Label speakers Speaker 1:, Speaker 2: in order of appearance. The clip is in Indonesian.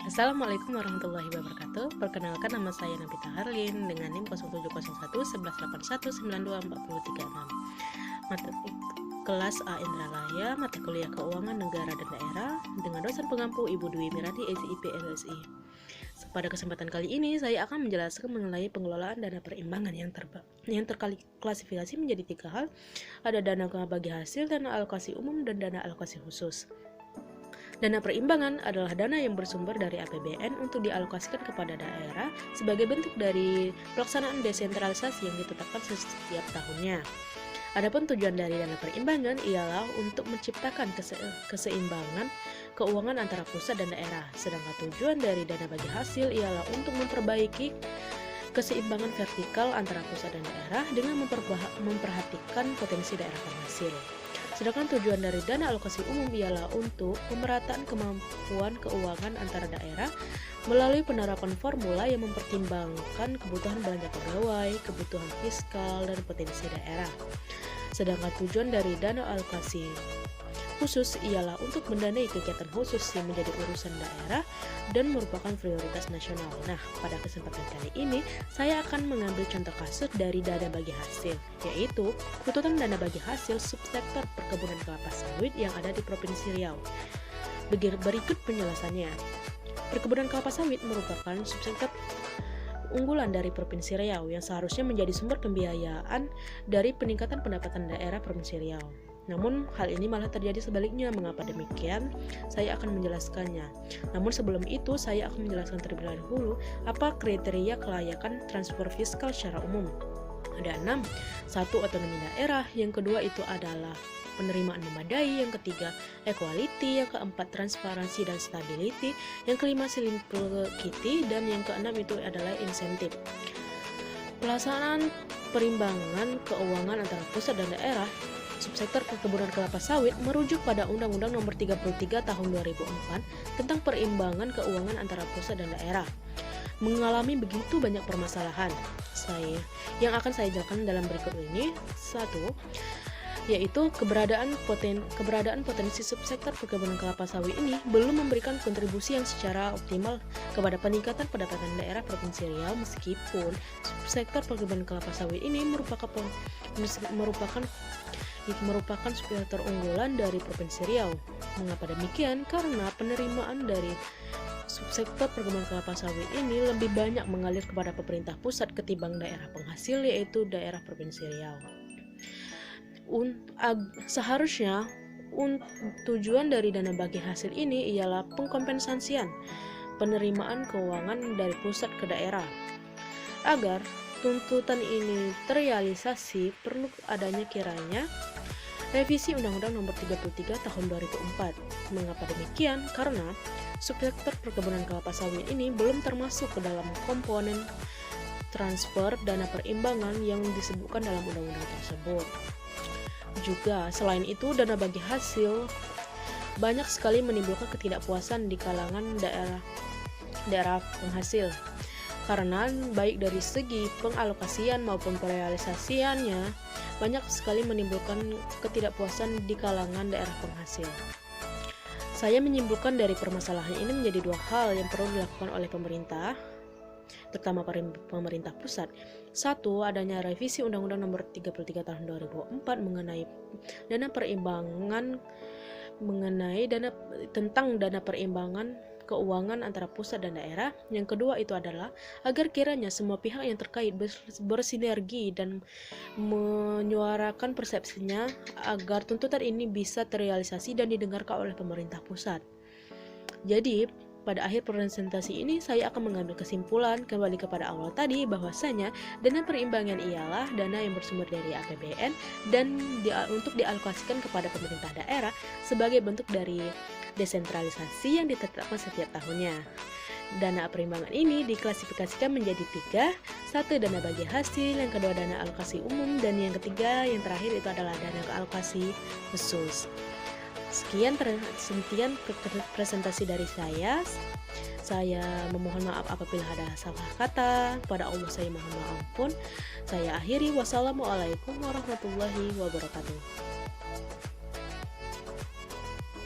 Speaker 1: Assalamualaikum warahmatullahi wabarakatuh. Perkenalkan, nama saya Nabita Harlin dengan NIM 0701 1181 924036. Mata kelas A Indralaya, mata kuliah Keuangan Negara dan Daerah dengan dosen pengampu Ibu Dwi Mirati SIP LSI. Pada kesempatan kali ini saya akan menjelaskan mengenai pengelolaan dana perimbangan yang terklasifikasi menjadi 3 hal. Ada dana bagi hasil, dana alokasi umum, dan dana alokasi khusus. Dana perimbangan adalah dana yang bersumber dari APBN untuk dialokasikan kepada daerah sebagai bentuk dari pelaksanaan desentralisasi yang ditetapkan setiap tahunnya. Adapun tujuan dari dana perimbangan ialah untuk menciptakan keseimbangan keuangan antara pusat dan daerah, sedangkan tujuan dari dana bagi hasil ialah untuk memperbaiki keseimbangan vertikal antara pusat dan daerah dengan memperhatikan potensi daerah penghasil. Sedangkan tujuan dari dana alokasi umum ialah untuk pemerataan kemampuan keuangan antara daerah melalui penerapan formula yang mempertimbangkan kebutuhan belanja pegawai, kebutuhan fiskal, dan potensi daerah. Sedangkan tujuan dari dana alokasi khusus ialah untuk mendanai kegiatan khusus yang menjadi urusan daerah dan merupakan prioritas nasional. Nah, pada kesempatan kali ini saya akan mengambil contoh kasus dari dana bagi hasil, yaitu tuntutan dana bagi hasil subsektor perkebunan kelapa sawit yang ada di Provinsi Riau. Berikut penjelasannya. Perkebunan kelapa sawit merupakan subsektor unggulan dari Provinsi Riau yang seharusnya menjadi sumber pembiayaan dari peningkatan pendapatan daerah Provinsi Riau. Namun hal ini malah terjadi sebaliknya. Mengapa demikian? Saya akan menjelaskannya. Namun sebelum itu saya akan menjelaskan terlebih dahulu apa kriteria kelayakan transfer fiskal secara umum. Ada 6. 1. Otonomi daerah. Yang kedua itu adalah penerimaan memadai. Yang ketiga equality. Yang keempat transparansi dan stability. Yang kelima simplicity. Dan yang keenam itu adalah insentif. Pelaksanaan perimbangan keuangan antara pusat dan daerah subsektor perkebunan kelapa sawit merujuk pada Undang-Undang Nomor 33 Tahun 2004 tentang perimbangan keuangan antara pusat dan daerah. Mengalami begitu banyak permasalahan yang akan saya jelaskan dalam berikut ini. 1. Yaitu keberadaan potensi subsektor perkebunan kelapa sawit ini belum memberikan kontribusi yang secara optimal kepada peningkatan pendapatan daerah Provinsi Riau, meskipun subsektor perkebunan kelapa sawit ini merupakan subsektor unggulan dari Provinsi Riau. Mengapa demikian? Karena penerimaan dari subsektor perkebunan kelapa sawit ini lebih banyak mengalir kepada pemerintah pusat ketimbang daerah penghasil, yaitu daerah Provinsi Riau. Seharusnya tujuan dari dana bagi hasil ini ialah pengkompensasian penerimaan keuangan dari pusat ke daerah. Agar tuntutan ini terrealisasi, perlu adanya kiranya revisi Undang-Undang Nomor 33 Tahun 2004. Mengapa demikian? Karena subsektor perkebunan kelapa sawit ini belum termasuk ke dalam komponen transfer dana perimbangan yang disebutkan dalam undang-undang tersebut. Juga selain itu, dana bagi hasil banyak sekali menimbulkan ketidakpuasan di kalangan daerah penghasil, karena baik dari segi pengalokasian maupun perealisasiannya banyak sekali menimbulkan ketidakpuasan di kalangan daerah penghasil. Saya menyimpulkan dari permasalahan ini menjadi 2 hal yang perlu dilakukan oleh pemerintah, terutama pemerintah pusat. 1. Adanya revisi Undang-Undang Nomor 33 Tahun 2004 mengenai tentang dana perimbangan keuangan antara pusat dan daerah. Yang kedua itu adalah agar kiranya semua pihak yang terkait bersinergi dan menyuarakan persepsinya agar tuntutan ini bisa terrealisasi dan didengarkan oleh pemerintah pusat. Jadi pada akhir presentasi ini saya akan mengambil kesimpulan kembali kepada awal tadi, bahwasanya dana perimbangan ialah dana yang bersumber dari APBN dan untuk dialokasikan kepada pemerintah daerah sebagai bentuk dari desentralisasi yang ditetapkan setiap tahunnya. Dana perimbangan ini diklasifikasikan menjadi 3. 1. Dana bagi hasil. Yang kedua dana alokasi umum. Dan yang ketiga, yang terakhir itu adalah dana alokasi khusus. Sekian presentasi dari saya. Saya memohon maaf apabila ada salah kata. Pada Allah saya mohon ampun. Saya akhiri. Wassalamualaikum warahmatullahi wabarakatuh.